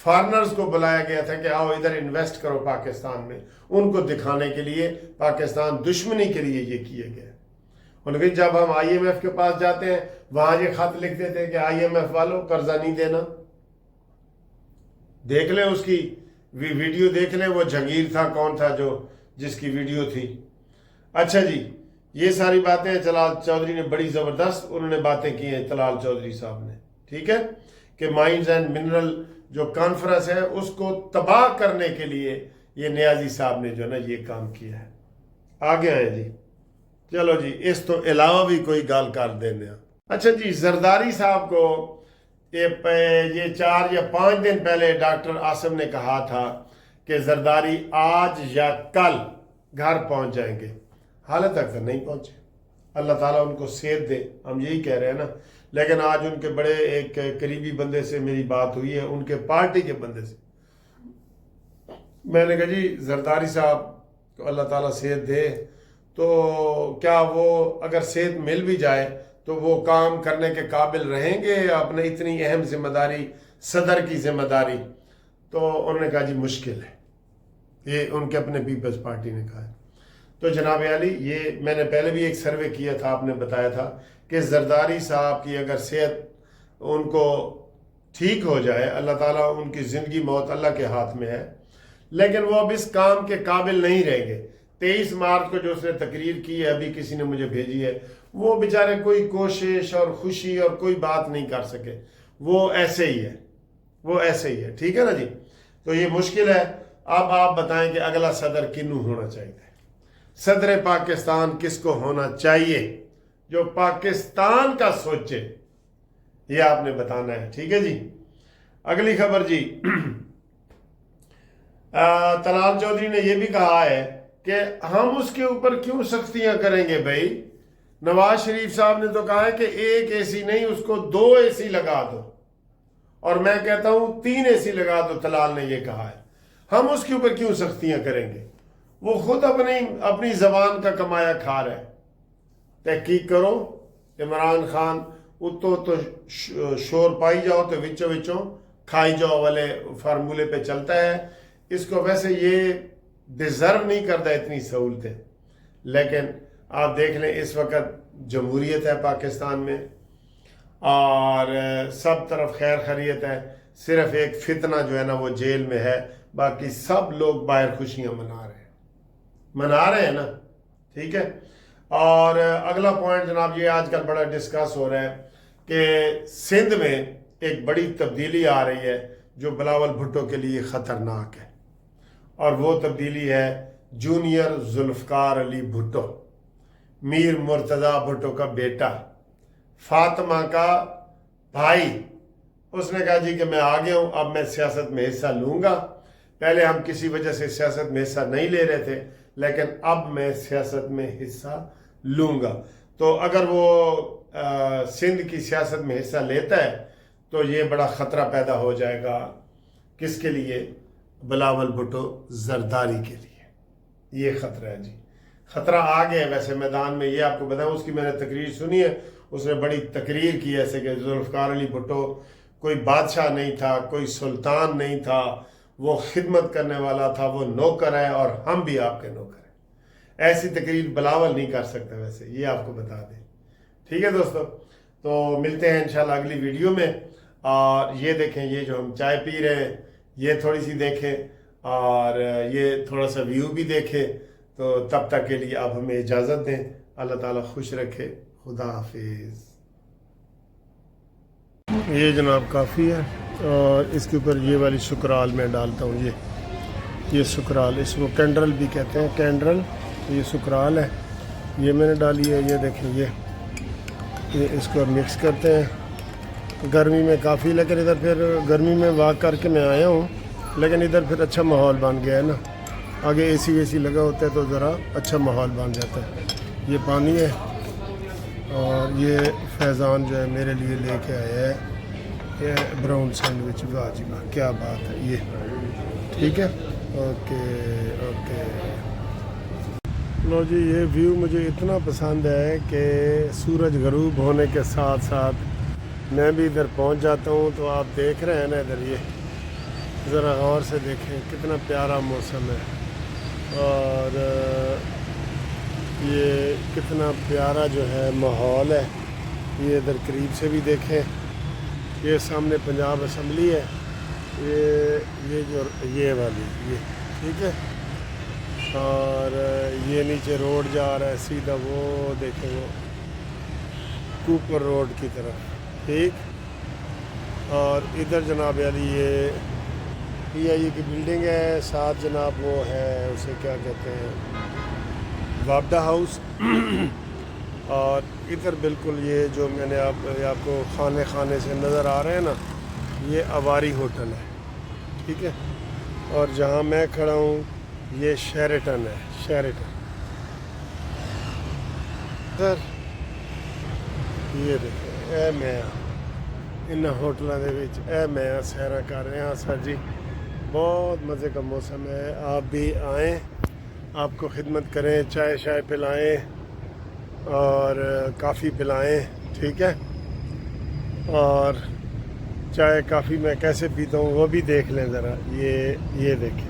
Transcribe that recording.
Foreigners کو بلایا گیا تھا کہ آؤ ادھر انویسٹ کرو پاکستان میں، ان کو دکھانے کے لیے پاکستان دشمنی کے لیے یہ کیے گئے۔ ان کے جب ہم آئی ایم ایف کے پاس جاتے ہیں وہاں یہ خط لکھتے تھے کہ آئی ایم ایف والوں قرضہ نہیں دینا۔ دیکھ لیں اس کی ویڈیو دیکھ لیں، وہ جہانگیر تھا کون تھا جو جس کی ویڈیو تھی۔ اچھا جی، یہ ساری باتیں طلال چودھری نے بڑی زبردست انہوں نے باتیں کی ہیں طلال چودھری صاحب نے، ٹھیک ہے، کہ مائنز اینڈ منرل جو کانفرنس ہے اس کو تباہ کرنے کے لیے یہ نیازی صاحب نے جو نا یہ کام کیا ہے۔ آگے آئے جی، چلو جی، اس تو علاوہ بھی کوئی گال کر دینے۔ اچھا جی، زرداری صاحب کو یہ 4 یا 5 دن پہلے ڈاکٹر عاصم نے کہا تھا کہ زرداری آج یا کل گھر پہنچ جائیں گے، حالت تک تو نہیں پہنچے۔ اللہ تعالیٰ ان کو صحت دے، ہم یہی کہہ رہے ہیں نا۔ لیکن آج ان کے بڑے ایک قریبی بندے سے میری بات ہوئی ہے، ان کے پارٹی کے بندے سے، میں نے کہا جی زرداری صاحب کو اللہ تعالیٰ صحت دے، تو کیا وہ اگر صحت مل بھی جائے تو وہ کام کرنے کے قابل رہیں گے اپنے اتنی اہم ذمہ داری، صدر کی ذمہ داری؟ تو انہوں نے کہا جی مشکل ہے، یہ ان کے اپنے پیپلز پارٹی نے کہا ہے۔ تو جناب عالی، یہ میں نے پہلے بھی ایک سروے کیا تھا، آپ نے بتایا تھا کہ زرداری صاحب کی اگر صحت ان کو ٹھیک ہو جائے، اللہ تعالیٰ ان کی زندگی موت اللہ کے ہاتھ میں ہے، لیکن وہ اب اس کام کے قابل نہیں رہیں گے۔ 23 مارچ کو جو اس نے تقریر کی ہے، ابھی کسی نے مجھے بھیجی ہے، وہ بیچارے کوئی کوشش اور خوشی اور کوئی بات نہیں کر سکے، وہ ایسے ہی ہے، وہ ایسے ہی ہے، ٹھیک ہے نا جی۔ تو یہ مشکل ہے۔ اب آپ بتائیں کہ اگلا صدر کنوں ہونا چاہیے؟ صدر پاکستان کس کو ہونا چاہیے جو پاکستان کا سوچے؟ یہ آپ نے بتانا ہے، ٹھیک ہے جی۔ اگلی خبر جی، طلال چودھری نے یہ بھی کہا ہے کہ ہم اس کے اوپر کیوں سختیاں کریں گے بھائی؟ نواز شریف صاحب نے تو کہا ہے کہ 1 اے سی نہیں، اس کو 2 اے سی لگا دو، اور میں کہتا ہوں 3 اے سی لگا دو۔ طلال نے یہ کہا ہے، ہم اس کے اوپر کیوں سختیاں کریں گے؟ وہ خود اپنی زبان کا کمایا کھا رہا ہے۔ تحقیق کرو، عمران خان اتو تو شور پائی جاؤ تو وچوں کھائی جاؤ والے فارمولے پہ چلتا ہے۔ اس کو ویسے یہ ڈیزرو نہیں کرتا اتنی سہولتیں، لیکن آپ دیکھ لیں اس وقت جمہوریت ہے پاکستان میں اور سب طرف خیر خیریت ہے، صرف ایک فتنہ جو ہے نا وہ جیل میں ہے، باقی سب لوگ باہر خوشیاں منا رہے ہیں نا، ٹھیک ہے۔ اور اگلا پوائنٹ جناب، یہ آج کل بڑا ڈسکس ہو رہا ہے کہ سندھ میں ایک بڑی تبدیلی آ رہی ہے جو بلاول بھٹو کے لیے خطرناک ہے، اور وہ تبدیلی ہے جونیئر ذوالفقار علی بھٹو، میر مرتضی بھٹو کا بیٹا، فاطمہ کا بھائی۔ اس نے کہا جی کہ میں آگے ہوں، اب میں سیاست میں حصہ لوں گا۔ پہلے ہم کسی وجہ سے سیاست میں حصہ نہیں لے رہے تھے، لیکن اب میں سیاست میں حصہ لوں گا۔ تو اگر وہ سندھ کی سیاست میں حصہ لیتا ہے تو یہ بڑا خطرہ پیدا ہو جائے گا، کس کے لیے؟ بلاول بھٹو زرداری کے لیے۔ یہ خطرہ ہے جی، خطرہ آ گیا ہے ویسے میدان میں۔ یہ آپ کو بتاؤں، اس کی میں نے تقریر سنی ہے، اس نے بڑی تقریر کی ایسے کہ ذوالفقار علی بھٹو کوئی بادشاہ نہیں تھا، کوئی سلطان نہیں تھا، وہ خدمت کرنے والا تھا، وہ نوکر ہے اور ہم بھی آپ کے نوکر ہیں۔ ایسی تقریر بلاول نہیں کر سکتا ویسے، یہ آپ کو بتا دیں، ٹھیک ہے دوستو۔ تو ملتے ہیں انشاءاللہ اگلی ویڈیو میں، اور یہ دیکھیں یہ جو ہم چائے پی رہے ہیں یہ تھوڑی سی دیکھیں، اور یہ تھوڑا سا ویو بھی دیکھیں۔ تو تب تک کے لیے آپ ہمیں اجازت دیں، اللہ تعالیٰ خوش رکھے، خدا حافظ۔ یہ جناب کافی ہے، اور اس کے اوپر یہ والی سکرال میں ڈالتا ہوں، یہ سکرال، اس کو کینڈرل بھی کہتے ہیں، کینڈرل، یہ سکرال ہے، یہ میں نے ڈالی ہے۔ یہ دیکھیں یہ اس کو مکس کرتے ہیں۔ گرمی میں کافی، لیکن ادھر پھر گرمی میں واک کر کے میں آیا ہوں، لیکن ادھر پھر اچھا ماحول بن گیا ہے نا، آگے اے سی وے سی لگا ہوتا ہے تو ذرا اچھا ماحول بن جاتا ہے۔ یہ پانی ہے، اور یہ فیضان جو ہے میرے لیے لے کے آیا ہے یہ براؤن سینڈوچ۔ واہ جی واہ، کیا بات ہے، یہ ٹھیک ہے، اوکے اوکے۔ لو جی، یہ ویو مجھے اتنا پسند ہے کہ سورج غروب ہونے کے ساتھ ساتھ میں بھی ادھر پہنچ جاتا ہوں۔ تو آپ دیکھ رہے ہیں نا ادھر ذرا غور سے دیکھیں کتنا پیارا موسم ہے، اور یہ کتنا پیارا جو ہے ماحول ہے. یہ ادھر قریب سے بھی دیکھیں، یہ سامنے پنجاب اسمبلی ہے، یہ والی یہ ٹھیک ہے، اور یہ نیچے روڈ جا رہا ہے سیدھا، وہ دیکھیں وہ کوپر روڈ کی طرف ٹھیک. اور ادھر جناب علی یہ پی آئی کی بلڈنگ ہے، ساتھ جناب وہ ہے اسے کیا کہتے ہیں وابڈا ہاؤس. اور ادھر بالکل یہ جو میں نے آپ کو خانے سے نظر آ رہے ہیں نا، یہ اواری ہوٹل ہے ٹھیک ہے. اور جہاں میں کھڑا ہوں یہ شیرٹن ہے، شیرٹن. سر یہ دیکھیں اے میں ان ہوٹلوں کے وچ اے میں سیرا کر رہے ہیں سر جی. بہت مزے کا موسم ہے، آپ بھی آئیں، آپ کو خدمت کریں، چائے شائے پلائیں اور کافی پلائیں ٹھیک ہے. اور چائے کافی میں کیسے پیتا ہوں وہ بھی دیکھ لیں ذرا، یہ دیکھیں